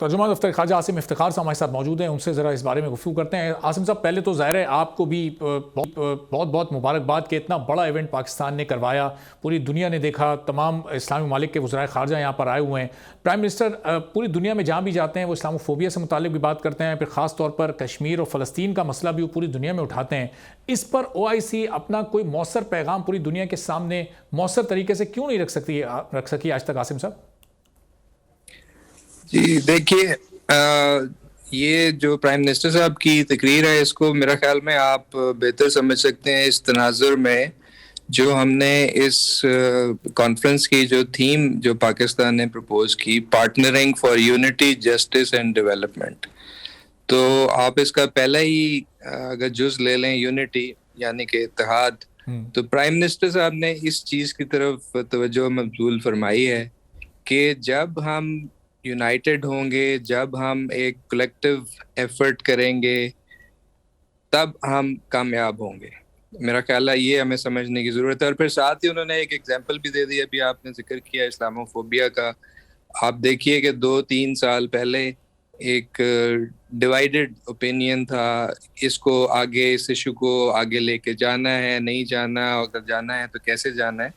ترجمان دفتر خارجہ عاصم افتخار صاحب ہمارے ساتھ موجود ہیں، ان سے ذرا اس بارے میں گفتگو کرتے ہیں۔ عاصم صاحب، پہلے تو ظاہر ہے آپ کو بھی بہت بہت مبارکباد کہ اتنا بڑا ایونٹ پاکستان نے کروایا، پوری دنیا نے دیکھا، تمام اسلامی ممالک کے وزرائے خارجہ یہاں پر آئے ہوئے ہیں۔ پرائم منسٹر پوری دنیا میں جہاں بھی جاتے ہیں وہ اسلام فوبیا سے متعلق بھی بات کرتے ہیں، پھر خاص طور پر کشمیر اور فلسطین کا مسئلہ بھی وہ پوری دنیا میں اٹھاتے ہیں۔ اس پر OIC اپنا کوئی مؤثر پیغام پوری دنیا کے سامنے مؤثر طریقے سے کیوں نہیں رکھ سکی آج تک عاصم صاحب؟ جی دیکھیے، یہ جو پرائم منسٹر صاحب کی تقریر ہے، اس کو میرا خیال میں آپ بہتر سمجھ سکتے ہیں اس تناظر میں جو ہم نے اس کانفرنس کی جو تھیم جو پاکستان نے پرپوز کی، partnering for unity, justice and development. تو آپ اس کا پہلا ہی اگر جز لے لیں، یونٹی یعنی کہ اتحاد، تو پرائم منسٹر صاحب نے اس چیز کی طرف توجہ مبذول فرمائی ہے کہ جب ہم یونائٹڈ ہوں گے، جب ہم ایک کلیکٹیو ایفرٹ کریں گے، تب ہم کامیاب ہوں گے۔ میرا خیال ہے یہ ہمیں سمجھنے کی ضرورت ہے۔ اور پھر ساتھ ہی انہوں نے ایک ایگزامپل بھی دے دیا، ابھی آپ نے ذکر کیا اسلاموفوبیا کا۔ آپ دیکھیے کہ 2-3 سال پہلے ایک ڈیوائیڈڈ اوپینین تھا، اس کو آگے، اس ایشو کو آگے لے کے جانا ہے، نہیں جانا، اگر جانا ہے تو کیسے جانا ہے۔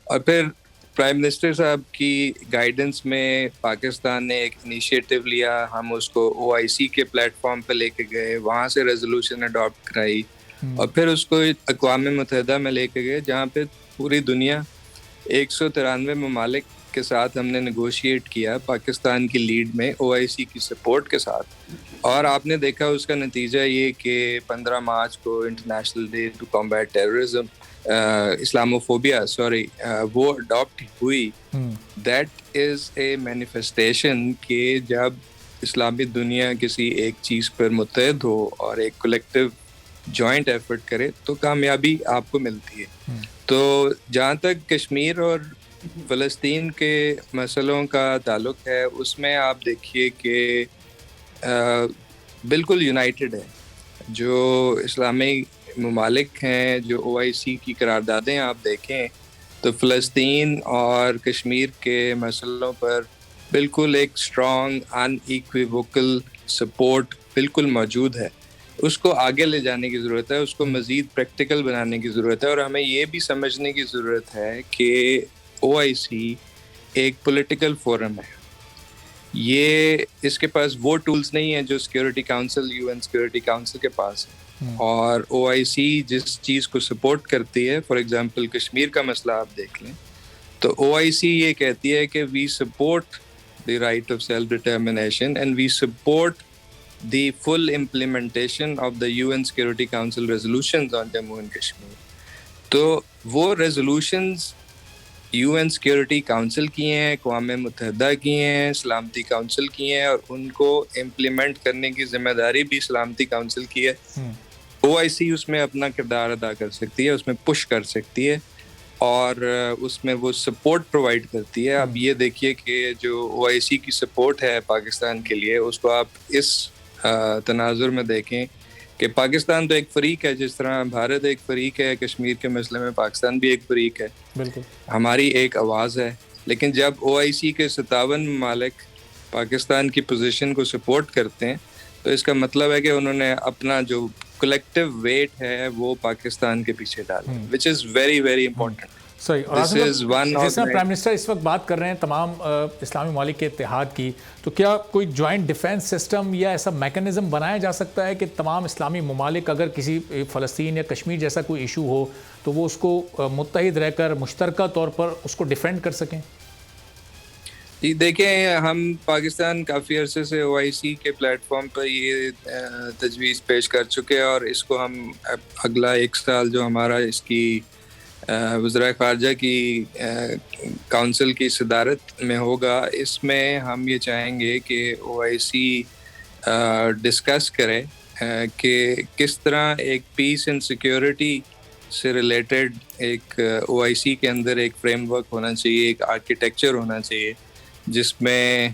اور پھر پرائم منسٹر صاحب کی گائیڈنس میں پاکستان نے ایک انیشیٹو لیا، ہم اس کو OIC کے پلیٹ فارم پہ لے کے گئے، وہاں سے ریزولوشن اڈاپٹ کرائی، اور پھر اس کو اقوام متحدہ میں لے کے گئے، جہاں پہ پوری دنیا 193 ممالک کے ساتھ ہم نے نیگوشیٹ کیا، پاکستان کی لیڈ میں OIC کی سپورٹ کے ساتھ۔ اور آپ نے دیکھا اس کا نتیجہ یہ کہ 15 مارچ کو international day to combat terrorism, Islamophobia وہ اڈاپٹ ہوئی۔ دیٹ از اے مینیفیسٹیشن کہ جب اسلامی دنیا کسی ایک چیز پر متحد ہو اور ایک کلیکٹیو جوائنٹ ایفرٹ کرے تو کامیابی آپ کو ملتی ہے۔ تو جہاں تک کشمیر اور فلسطین کے مسئلوں کا تعلق ہے، اس میں آپ دیکھیے کہ بالکل یونائٹڈ ہے۔ جو اسلامی ممالک ہیں، جو OIC کی قراردادیں آپ دیکھیں تو فلسطین اور کشمیر کے مسئلوں پر بالکل ایک اسٹرانگ ان ایکویوکل سپورٹ بالکل موجود ہے۔ اس کو آگے لے جانے کی ضرورت ہے، اس کو مزید پریکٹیکل بنانے کی ضرورت ہے، اور ہمیں یہ بھی سمجھنے کی ضرورت ہے کہ OIC ایک پولیٹیکل فورم ہے۔ یہ اس کے پاس وہ ٹولز نہیں ہیں جو security council, UN security council کے پاس ہے۔ اور OIC جس چیز کو سپورٹ کرتی ہے، فار ایگزامپل کشمیر کا مسئلہ آپ دیکھ لیں، تو OIC یہ کہتی ہے کہ we support the right of self determination and we support the full implementation of the UN security council resolutions on Jammu and Kashmir. تو وہ ریزولوشنز UN سیکیورٹی کاؤنسل کی ہیں، اقوام متحدہ کی ہیں، سلامتی کاؤنسل کی ہیں، اور ان کو امپلیمنٹ کرنے کی ذمہ داری بھی سلامتی کاؤنسل کی ہے۔ OIC اس میں اپنا کردار ادا کر سکتی ہے، اس میں پش کر سکتی ہے، اور اس میں وہ سپورٹ پرووائڈ کرتی ہے۔ اب یہ دیکھیے کہ جو OIC کی سپورٹ ہے پاکستان کے لیے، اس کو آپ اس تناظر میں دیکھیں کہ پاکستان تو ایک فریق ہے، جس طرح بھارت ایک فریق ہے کشمیر کے مسئلے میں، پاکستان بھی ایک فریق ہے، بالکل ہماری ایک آواز ہے۔ لیکن جب OIC کے 57 ممالک پاکستان کی پوزیشن کو سپورٹ کرتے ہیں تو اس کا مطلب ہے کہ انہوں نے اپنا جو کلیکٹیو ویٹ ہے وہ پاکستان کے پیچھے ڈالا، which is very very important۔ صحیح۔ اور جیسے پرائم منسٹر اس وقت بات کر رہے ہیں تمام اسلامی ممالک کے اتحاد کی، تو کیا کوئی جوائنٹ ڈیفینس سسٹم یا ایسا میکنزم بنایا جا سکتا ہے کہ تمام اسلامی ممالک اگر کسی فلسطین یا کشمیر جیسا کوئی ایشو ہو تو وہ اس کو متحد رہ کر مشترکہ طور پر اس کو ڈیفینڈ کر سکیں؟ جی دیکھیں، ہم پاکستان کافی عرصے سے OIC کے پلیٹ فارم پر یہ تجویز پیش کر چکے، اور اس کو ہم اگلا 1 سال جو ہمارا اس کی وزرائے خارجہ کی کونسل کی صدارت میں ہوگا، اس میں ہم یہ چاہیں گے کہ OIC ڈسکس کرے کہ کس طرح ایک پیس اینڈ سیکیورٹی سے ریلیٹڈ ایک OIC کے اندر ایک فریم ورک ہونا چاہیے، ایک آرکیٹیکچر ہونا چاہیے، جس میں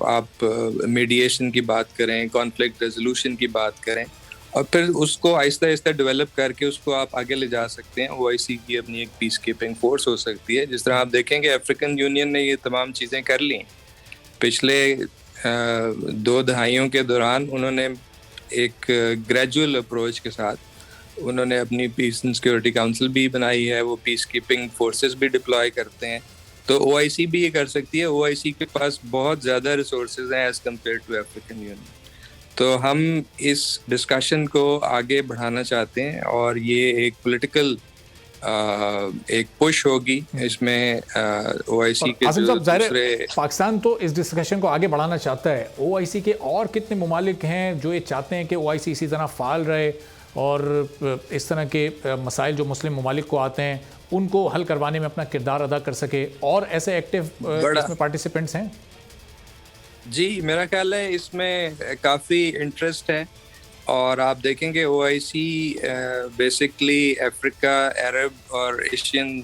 آپ میڈیشن کی بات کریں، کانفلکٹ ریزولوشن کی بات کریں، اور پھر اس کو آہستہ آہستہ ڈیولپ کر کے اس کو آپ آگے لے جا سکتے ہیں۔ OIC کی اپنی ایک پیس کیپنگ فورس ہو سکتی ہے، جس طرح آپ دیکھیں کہ افریقن یونین نے یہ تمام چیزیں کر لی ہیں۔ پچھلے 2 دہائیوں کے دوران انہوں نے ایک گریجول اپروچ کے ساتھ انہوں نے اپنی پیس اینڈ سیکورٹی کاؤنسل بھی بنائی ہے, وہ پیس کیپنگ فورسز بھی ڈپلوائے کرتے ہیں. تو او آئی سی بھی یہ کر سکتی ہے. او آئی سی کے پاس بہت زیادہ ریسورسز ہیں as compared to African Union. تو ہم اس ڈسکشن کو آگے بڑھانا چاہتے ہیں اور یہ ایک پولیٹیکل ایک پش ہوگی اس میں او آئی سی کے جو دوسرے. پاکستان تو اس ڈسکشن کو آگے بڑھانا چاہتا ہے. او آئی سی کے اور کتنے ممالک ہیں جو یہ چاہتے ہیں کہ او آئی سی اسی طرح فعال رہے اور اس طرح کے مسائل جو مسلم ممالک کو آتے ہیں ان کو حل کروانے میں اپنا کردار ادا کر سکے, اور ایسے ایکٹیو اس میں پارٹیسپینٹس ہیں؟ جی میرا خیال ہے اس میں کافی انٹرسٹ ہے, اور آپ دیکھیں گے او آئی سی بیسکلی افریقہ, عرب اور ایشین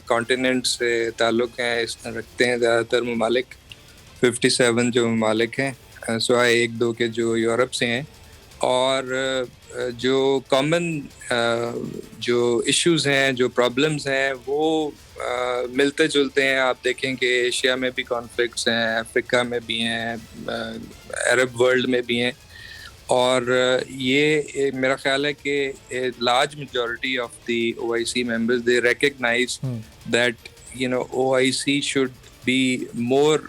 کانٹیننٹ سے تعلق ہیں رکھتے ہیں زیادہ تر ممالک. 57 جو ممالک ہیں سوائے 1-2 کے جو یورپ سے ہیں, اور جو کامن جو ایشوز ہیں, جو پرابلمز ہیں وہ ملتے جلتے ہیں. آپ دیکھیں کہ ایشیا میں بھی کانفلکٹس ہیں, افریقہ میں بھی ہیں, عرب ورلڈ میں بھی ہیں, اور یہ میرا خیال ہے کہ large majority of the O I C members they recognise that O I C should be more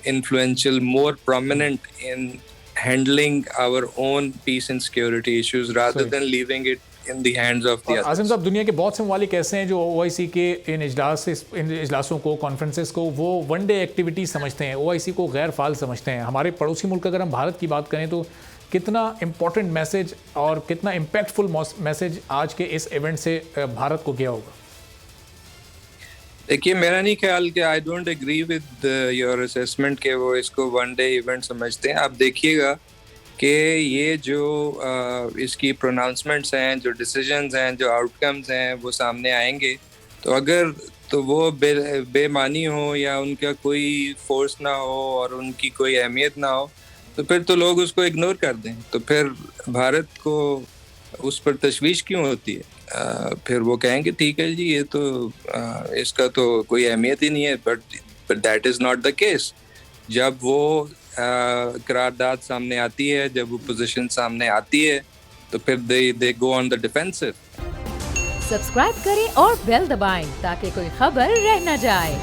influential, more prominent in handling our own peace and security issues rather than leaving it in the hands of the others. Asim صاحب, دنیا کے بہت سے ممالک ایسے ہیں جو او I سی کے ان اجلاسوں کو, کانفرنسز کو وہ ون ڈے ایکٹیویٹی سمجھتے ہیں, او آئی سی کو غیر فعال سمجھتے ہیں. ہمارے پڑوسی ملک اگر ہم بھارت کی بات کریں تو کتنا امپورٹنٹ میسج اور کتنا امپیکٹفل میسج آج کے اس ایونٹ سے بھارت کو گیا ہوگا؟ دیکھیے میرا نہیں خیال کہ I don't agree with your assessment کہ وہ اس کو ون ڈے ایونٹ سمجھتے ہیں. آپ دیکھیے گا کہ یہ جو اس کی پروناؤنسمنٹس ہیں, جو ڈیسیجنز ہیں, جو آؤٹ کمز ہیں وہ سامنے آئیں گے, تو اگر تو وہ بے معنی ہو یا ان کا کوئی فورس نہ ہو اور ان کی کوئی اہمیت نہ ہو, تو پھر تو لوگ اس کو اگنور کر دیں. تو پھر بھارت کو اس پر تشویش کیوں ہوتی ہے؟ پھر وہ کہیں گے ٹھیک ہے جی یہ تو اس کا تو کوئی اہمیت ہی نہیں ہے. But that is not the case. جب وہ قرارداد سامنے آتی ہے, جب وہ پوزیشن سامنے آتی ہے, تو پھر دے گو آن دا ڈیفینسو. سبسکرائب کریں اور بیل دبائیں تاکہ کوئی خبر رہ نہ جائے.